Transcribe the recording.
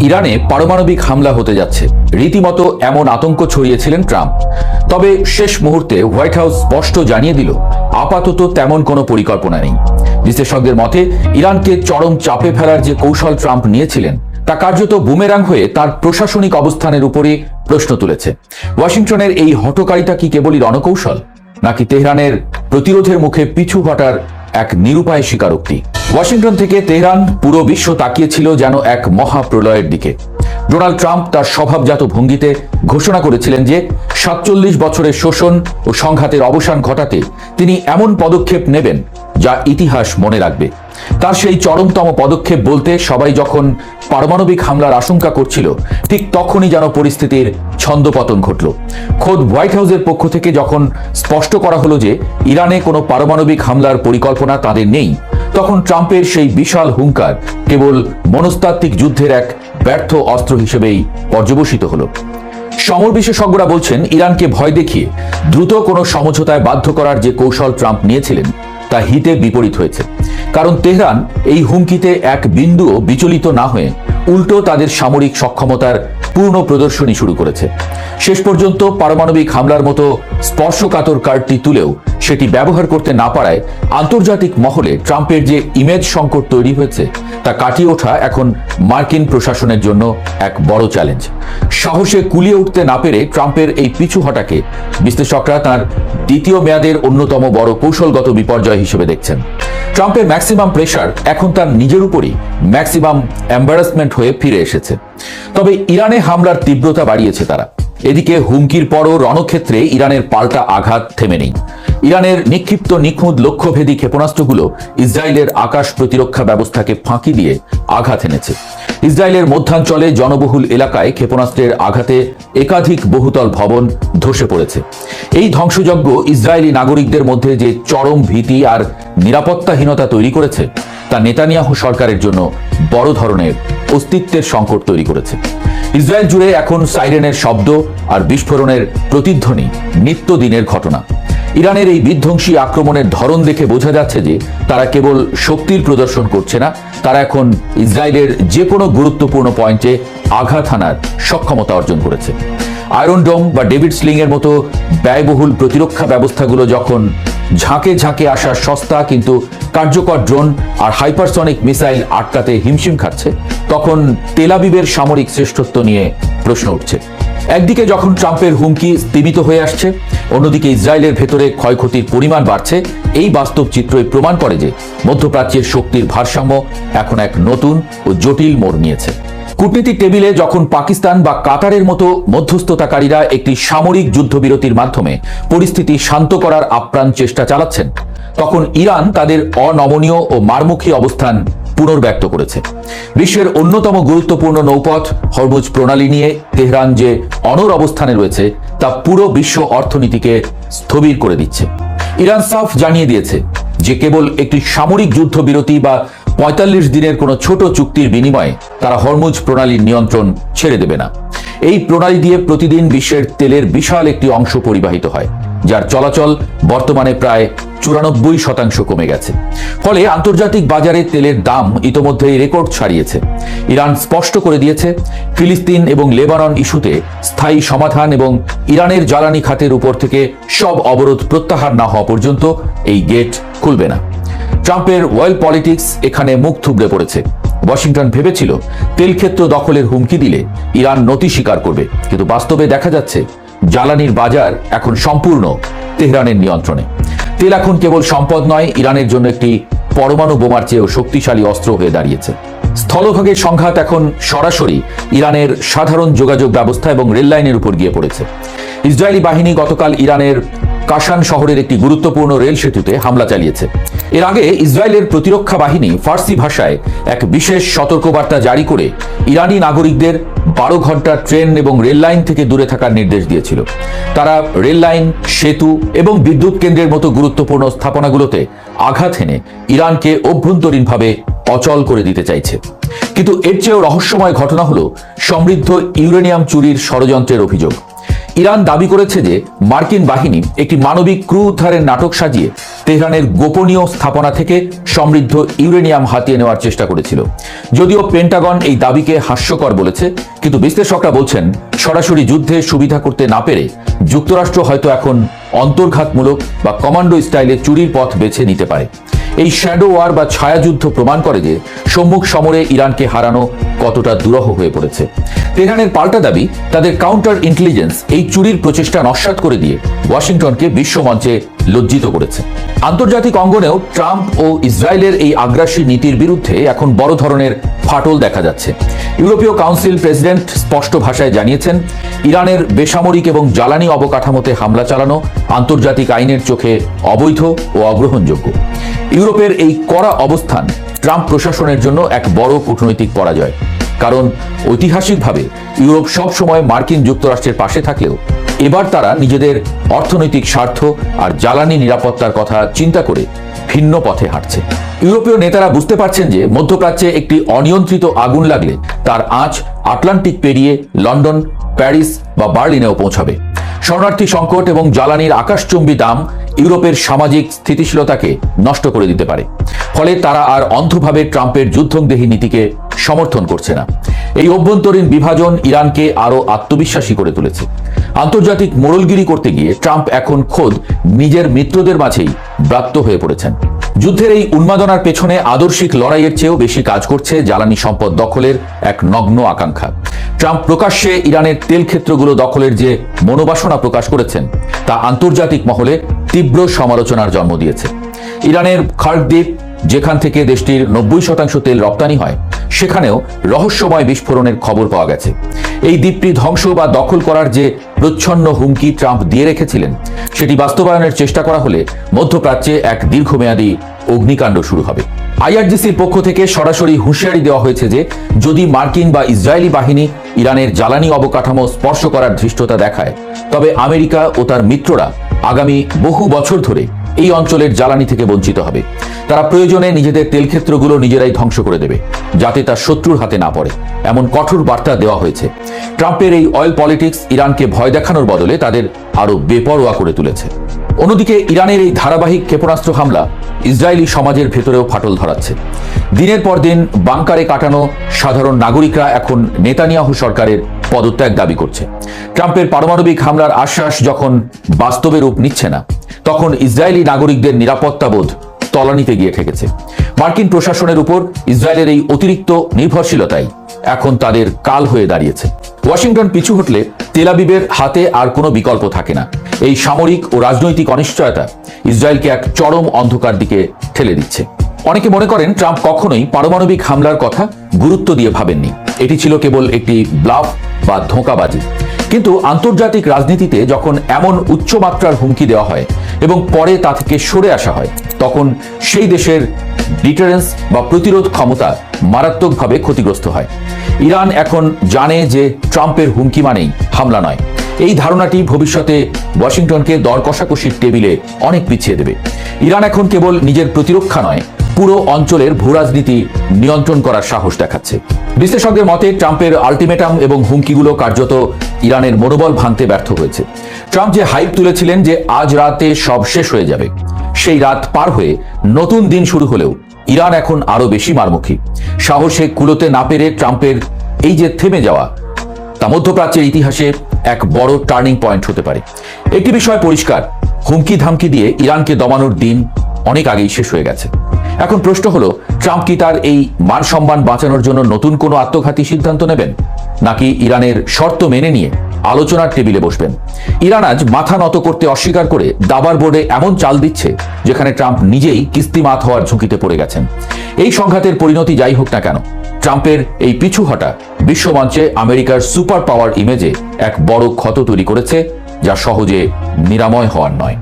ইরানে পারমাণবিক হামলা হতে যাচ্ছে, রীতিমতো এমন আতঙ্ক ছড়িয়েছিলেন ট্রাম্প। তবে শেষ মুহূর্তে হোয়াইট হাউস স্পষ্ট জানিয়ে দিল আপাতত তেমন কোনো পরিকল্পনা নেই। বিশেষজ্ঞদের মতে ইরানকে চরম চাপে ফেলার যে কৌশল ট্রাম্প নিয়েছিলেন তা কার্যত বুমেরাং হয়ে তার প্রশাসনিক অবস্থানের উপরে প্রশ্ন তুলেছে। ওয়াশিংটনের এই হঠকারিতা কি কেবলই রণকৌশল, নাকি তেহরানের প্রতিরোধের মুখে পিছু হটার এক নিরুপায় স্বীকারোক্তি? ওয়াশিংটন থেকে তেহরান পুরো বিশ্ব তাকিয়েছিল যেন এক মহাপ্রলয়ের দিকে। ডোনাল্ড ট্রাম্প তার স্বভাবজাত ভঙ্গিতে ঘোষণা করেছিলেন যে ৪৭ বছরের শোষণ ও সংঘাতের অবসান ঘটাতে তিনি এমন পদক্ষেপ নেবেন যা ইতিহাস মনে রাখবে। তার সেই চরমতম পদক্ষেপ বলতে সবাই যখন পারমাণবিক হামলার আশঙ্কা করছিল, ঠিক তখনই যেন পরিস্থিতির ছন্দপতন ঘটল। খোদ হোয়াইট হাউসের পক্ষ থেকে যখন স্পষ্ট করা হলো যে ইরানে কোনো পারমাণবিক হামলার পরিকল্পনা তাদের নেই, তখন ট্রাম্পের সেই বিশাল হুঙ্কার কেবল মনস্তাত্ত্বিক যুদ্ধের এক ব্যর্থ অস্ত্র হিসেবেই পর্যবসিত হলো। সমর বিশেষজ্ঞরা বলছেন, ইরানকে ভয় দেখিয়ে দ্রুত কোনো সমঝোতায় বাধ্য করার যে কৌশল ট্রাম্প নিয়েছিলেন তা হিতে বিপরীত হয়েছে। কারণ তেহরান এই হুমকিতে এক বিন্দুও বিচলিত না হয়ে উল্টো তাদের সামরিক সক্ষমতার পূর্ণ প্রদর্শনী শুরু করেছে। শেষ পর্যন্ত পারমাণবিক হামলার মতো স্পর্শকাতর কার্ডটি তুলেও সেটি ব্যবহার করতে না পারায় আন্তর্জাতিক মহলে ট্রাম্পের যে ইমেজ সংকট তৈরি হয়েছে তা কাটিয়ে ওঠা এখন মার্কিন প্রশাসনের জন্য এক বড় চ্যালেঞ্জ। সাহসে কুলিয়ে উঠতে না পেরে ট্রাম্পের এই পিছু হটাকে বিশ্লেষকরা তার দ্বিতীয় মেয়াদের অন্যতম বড় কৌশলগত বিপর্যয় হিসেবে দেখছেন। ট্রাম্পের ম্যাক্সিমাম প্রেশার এখন তার নিজের উপরই ম্যাক্সিমাম এম্বারাসমেন্ট হয়ে ফিরে এসেছে। তবে ইরানে হামলার তীব্রতা বাড়িয়েছে তারা। এদিকে হুমকির পরও রণক্ষেত্রে ইরানের পাল্টা আঘাত থেমে নেই। ইরানের নিক্ষিপ্ত নিখুঁত লক্ষ্যভেদী ক্ষেপণাস্ত্রগুলো ইসরায়েলের আকাশ প্রতিরক্ষা ব্যবস্থাকে ফাঁকি দিয়ে আঘাত এনেছে। ইসরায়েলের মধ্যাঞ্চলে জনবহুল এলাকায় ক্ষেপণাস্ত্রের আঘাতে একাধিক বহুতল ভবন ধসে পড়েছে। এই ধ্বংসযজ্ঞ ইসরায়েলি নাগরিকদের মধ্যে যে চরম ভীতি আর নিরাপত্তাহীনতা তৈরি করেছে তা নেতানিয়াহু সরকারের জন্য বড় ধরনের অস্তিত্বের সংকট তৈরি করেছে। ইসরায়েল জুড়ে এখন সাইরেনের শব্দ আর বিস্ফোরণের প্রতিধ্বনি নিত্যদিনের ঘটনা। ইরানের এই বিধ্বংসী আক্রমণের ধরন দেখে বোঝা যাচ্ছে যে তারা কেবল শক্তির প্রদর্শন করছে না, তারা এখন ইসরায়েলের যে কোনো গুরুত্বপূর্ণ পয়েন্টে আঘাত হানার সক্ষমতা অর্জন করেছে। আয়রন ডোম বা ডেভিড স্লিং এর মতো ব্যয়বহুল প্রতিরক্ষা ব্যবস্থাগুলো যখন ঝাঁকে ঝাঁকে আসা সস্তা কিন্তু কার্যকর ড্রোন আর হাইপারসনিক মিসাইল আটকাতে হিমশিম খাচ্ছে, তখন তেল আবিবের সামরিক শ্রেষ্ঠত্ব নিয়ে প্রশ্ন উঠছে। একদিকে যখন ট্রাম্পের হুমকি স্তীমিত হয়ে আসছে, অন্যদিকে ইসরায়েলের ভেতরে ক্ষয়ক্ষতির পরিমাণ বাড়ছে। এই বাস্তব চিত্রই প্রমাণ করে যে মধ্যপ্রাচ্যের শক্তির ভারসাম্য এখন এক নতুন ও জটিল মোড় নিয়েছে। কূটনীতিক টেবিলে যখন পাকিস্তান বা কাতারের মতো মধ্যস্থতাকারীরা একটি সামরিক যুদ্ধবিরতির মাধ্যমে পরিস্থিতি শান্ত করার আপ্রাণ চেষ্টা চালাচ্ছেন, তখন ইরান তাদের অনমনীয় ও মারমুখী অবস্থান পুনর্ব্যক্ত করেছে। বিশ্বের অন্যতম গুরুত্বপূর্ণ নৌপথ হরমুজ প্রণালী নিয়ে তেহরান যে অনড় অবস্থানে রয়েছে তা পুরো বিশ্ব অর্থনীতিকে স্থবির করে দিচ্ছে। ইরান সাফ জানিয়ে দিয়েছে যে কেবল একটি সামরিক যুদ্ধবিরতি বা ৪৫ দিনের কোনো ছোট চুক্তির বিনিময়ে তারা হরমুজ প্রণালীর নিয়ন্ত্রণ ছেড়ে দেবে না। এই প্রণালী দিয়ে প্রতিদিন বিশ্বের তেলের বিশাল একটি অংশ পরিবাহিত হয়, যার চলাচল বর্তমানে প্রায় ৯৪% কমে গেছে। ফলে আন্তর্জাতিক বাজারে তেলের দাম ইতোমধ্যেই রেকর্ড ছাড়িয়েছে। ইরান স্পষ্ট করে দিয়েছে, ফিলিস্তিন এবং লেবানন ইস্যুতে স্থায়ী সমাধান এবং ইরানের জ্বালানি খাতের উপর থেকে সব অবরোধ প্রত্যাহার না হওয়া পর্যন্ত এই গেট খুলবে না। ট্রাম্পের ওয়েল পলিটিক্স এখানে মুখ থুবড়ে পড়েছে। ওয়াশিংটন ভেবেছিল তেল ক্ষেত্র দখলের হুমকি দিলে ইরান নতি স্বীকার করবে, কিন্তু বাস্তবে দেখা যাচ্ছে জ্বালানির বাজার এখন সম্পূর্ণ তেহরানের নিয়ন্ত্রণে। তেল এখন কেবল সম্পদ নয়, ইরানের জন্য একটি পরমাণু বোমার চেয়েও শক্তিশালী অস্ত্র হয়ে দাঁড়িয়েছে। স্থলভাগের সংঘাত এখন সরাসরি ইরানের সাধারণ যোগাযোগ ব্যবস্থা এবং রেললাইনের উপর গিয়ে পড়েছে। ইসরায়েলি বাহিনী গতকাল ইরানের কাশান শহরের একটি গুরুত্বপূর্ণ রেল সেতুতে হামলা চালিয়েছে। এর আগে ইসরায়েলের প্রতিরক্ষা বাহিনী ফার্সি ভাষায় এক বিশেষ সতর্কবার্তা জারি করে ইরানি নাগরিকদের ১২ ঘন্টা ট্রেন এবং রেল লাইন থেকে দূরে থাকার নির্দেশ দিয়েছিল। তারা রেল লাইন, সেতু এবং বিদ্যুৎ কেন্দ্রের মতো গুরুত্বপূর্ণ স্থাপনাগুলোতে আঘাত হেনে ইরানকে অভ্যন্তরীণভাবে অচল করে দিতে চাইছে। কিন্তু এর চেয়েও রহস্যময় ঘটনা হলো সমৃদ্ধ ইউরেনিয়াম চুরির ষড়যন্ত্রের অভিযোগ। ইরান দাবি করেছে যে মার্কিন বাহিনী একটি মানবিক ক্রু উদ্ধারের নাটক সাজিয়ে তেহরানের গোপনীয় স্থাপনা থেকে সমৃদ্ধ ইউরেনিয়াম হাতিয়ে নেওয়ার চেষ্টা করেছিল। যদিও পেন্টাগন এই দাবিকে হাস্যকর বলেছে, কিন্তু বিশ্লেষকরা বলছেন সরাসরি যুদ্ধে সুবিধা করতে না পেরে যুক্তরাষ্ট্র হয়তো এখন অন্তর্ঘাতমূলক বা কমান্ডো স্টাইলে চুরির পথ বেছে নিতে পারে। এই শ্যাডো ওয়ার বা ছায়াযুদ্ধ প্রমাণ করে যে সম্মুখ সমরে ইরানকে হারানো কতটা দুরূহ হয়ে পড়েছে। তেহরানের পাল্টা দাবি, তাদের কাউন্টার ইন্টেলিজেন্স এই চুরির প্রচেষ্টা নস্যাৎ করে দিয়ে ওয়াশিংটনকে বিশ্বমঞ্চে লজ্জিত করেছে। আন্তর্জাতিক অঙ্গনেও ট্রাম্প ও ইসরায়েলের এই আগ্রাসী নীতির বিরুদ্ধে এখন বড় ধরনের ফাটল দেখা যাচ্ছে। ইউরোপীয় কাউন্সিল প্রেসিডেন্ট স্পষ্ট ভাষায় জানিয়েছেন, ইরানের বেসামরিক এবং জ্বালানি অবকাঠামোতে হামলা চালানো আন্তর্জাতিক আইনের চোখে অবৈধ ও অগ্রহণযোগ্য। ইউরোপের এই কড়া অবস্থান ট্রাম্প প্রশাসনের জন্য এক বড় কূটনৈতিক পরাজয়। কারণ ঐতিহাসিকভাবে ইউরোপ সব সময় মার্কিন যুক্তরাষ্ট্রের পাশে থাকলেও এবার তারা নিজেদের অর্থনৈতিক স্বার্থ আর জ্বালানি নিরাপত্তার কথা চিন্তা করে ভিন্ন পথে হাঁটছে। ইউরোপীয় নেতারা বুঝতে পারছেন যে মধ্যপ্রাচ্যে একটি অনিয়ন্ত্রিত আগুন লাগলে তার আঁচ আটলান্টিক পেরিয়ে লন্ডন, প্যারিস বা বার্লিনেও পৌঁছাবে। শরণার্থী সংকট এবং জ্বালানির আকাশচুম্বী দাম ইউরোপের সামাজিক স্থিতিশীলতাকে নষ্ট করে দিতে পারে। ফলে তারা আর অন্ধভাবে ট্রাম্পের যুদ্ধংদেহী নীতিকে সমর্থন করছে না। এই অভ্যন্তরীণ বিভাজন ইরানকে আরো আত্মবিশ্বাসী করে তুলেছে। আন্তর্জাতিক মোড়লগিরি করতে গিয়ে ট্রাম্প এখন খোদ নিজের মিত্রদের মাঝেই ব্রাত্য হয়ে পড়েছেন। যুদ্ধের এই উন্মাদনার পেছনে আদর্শিক লড়াইয়ের চেয়েও বেশি কাজ করছে জ্বালানি সম্পদ দখলের এক নগ্ন আকাঙ্ক্ষা। ট্রাম্প প্রকাশ্যে ইরানের তেল ক্ষেত্রগুলো দখলের যে মনোবাসনা প্রকাশ করেছেন তা আন্তর্জাতিক মহলে তীব্র সমালোচনার জন্ম দিয়েছে। ইরানের খার্ক দ্বীপ, যেখান থেকে দেশটির 90% তেল রপ্তানি হয়, সেখানেও রহস্যময় বিস্ফোরণের খবর পাওয়া গেছে। এই দ্বীপটি ধ্বংস বা দখল করার যে প্রচ্ছন্ন হুমকি ট্রাম্প দিয়ে রেখেছিলেন, সেটি বাস্তবায়নের চেষ্টা করা হলে মধ্যপ্রাচ্যে এক দীর্ঘমেয়াদী অগ্নিকাণ্ড শুরু হবে। আইআরজিসির পক্ষ থেকে সরাসরি হুঁশিয়ারি দেওয়া হয়েছে যে যদি মার্কিন বা ইসরায়েলি বাহিনী ইরানের জ্বালানি অবকাঠামো স্পর্শ করার ধৃষ্টতা দেখায়, তবে আমেরিকা ও তার মিত্ররা আগামী বহু বছর ধরে এই অঞ্চলের জ্বালানি থেকে বঞ্চিত হবে। তারা প্রয়োজনে নিজেদের তেলক্ষেত্রগুলো নিজেরাই ধ্বংস করে দেবে, যাতে তার শত্রুর হাতে না পড়ে, এমন কঠোর বার্তা দেওয়া হয়েছে। ট্রাম্পের এই অয়েল পলিটিক্স ইরানকে ভয় দেখানোর বদলে তাদের আরো বেপরোয়া করে তুলেছে। অন্যদিকে ইরানের এই ধারাবাহিক ক্ষেপণাস্ত্র হামলা ইসরায়েলি সমাজের ভেতরেও ফাটল ধরাচ্ছে। দিনের পর দিন বাংকারে কাটানো সাধারণ নাগরিকরা এখন নেতানিয়াহু সরকারের পদত্যাগ দাবি করছে। ট্রাম্পের পারমাণবিক হামলার আশ্বাস যখন বাস্তবে রূপ নিচ্ছে না, তখন ইসরায়েলি নাগরিকদের নিরাপত্তাবোধ তলানিতে গিয়ে ঠেকেছে। মার্কিন প্রশাসনের উপর ইসরায়েলের এই অতিরিক্ত নির্ভরশীলতাই এখন তাদের কাল হয়ে দাঁড়িয়েছে। ওয়াশিংটন পিছু হটলে তেল আবিবের হাতে আর কোনো বিকল্প থাকে না। এই সামরিক ও রাজনৈতিক অনিশ্চয়তা ইসরায়েলকে এক চরম অন্ধকার দিকে ঠেলে দিচ্ছে। অনেকে মনে করেন ট্রাম্প কখনোই পারমাণবিক হামলার কথা গুরুত্ব দিয়ে ভাবেননি, এটি ছিল কেবল একটি ব্লাফ বা ধোঁকাবাজি। কিন্তু আন্তর্জাতিক রাজনীতিতে যখন এমন উচ্চমাত্রার হুমকি দেওয়া হয় এবং পরে তা থেকে সরে আসা হয়, তখন সেই দেশের ডিটারেন্স বা প্রতিরোধ ক্ষমতা মারাত্মকভাবে ক্ষতিগ্রস্ত হয়। ইরান এখন জানে যে ট্রাম্পের হুমকি মানেই হামলা নয়। এই ধারণাটি ভবিষ্যতে ওয়াশিংটনকে দর কষাকষির টেবিলে অনেক পিছিয়ে দেবে। ইরান এখন কেবল নিজের প্রতিরক্ষা নয়, পুরো অঞ্চলের ভূরাজনীতি নিয়ন্ত্রণ করার সাহস দেখাচ্ছে। বিশ্লেষকদের মতে ট্রাম্পের আলটিমেটাম এবং হুমকিগুলো কার্যত ইরানের মনোবল ভাঙতে ব্যর্থ হয়েছে। ট্রাম্প যে হাইপ তুলেছিলেন যে আজ রাতে সব শেষ হয়ে যাবে, সেই রাত পার হয়ে নতুন দিন শুরু হলেও ইরান এখন আরো বেশি মারমুখী। সাহসে কুলোতে না পেরে ট্রাম্পের এই যে থেমে যাওয়া, তা মধ্যপ্রাচ্যের ইতিহাসে এক বড় টার্নিং পয়েন্ট হতে পারে। একটি বিষয় পরিষ্কার, হুমকি ধামকি দিয়ে ইরানকে দমানোর দিন অনেক আগেই শেষ হয়ে গেছে। এখন প্রশ্ন হলো, ট্রাম্প কি তার এই মান সম্মান বাঁচানোর জন্য নতুন কোনো আত্মঘাতী সিদ্ধান্ত নেবেন, নাকি ইরানের শর্ত মেনে নিয়ে আলোচনার টেবিলে বসবেন? ইরান আজ মাথা নত করতে অস্বীকার করে দাবার বোর্ডে এমন চাল দিচ্ছে যেখানে ট্রাম্প নিজেই কিস্তিমাত হওয়ার ঝুঁকিতে পড়ে গেছেন। এই সংঘাতের পরিণতি যাই হোক না কেন, ট্রাম্পের এই পিছু হটা বিশ্বমঞ্চে আমেরিকার সুপার পাওয়ার ইমেজে এক বড় ক্ষত তৈরি করেছে, যা সহজে নিরাময় হওয়ার নয়।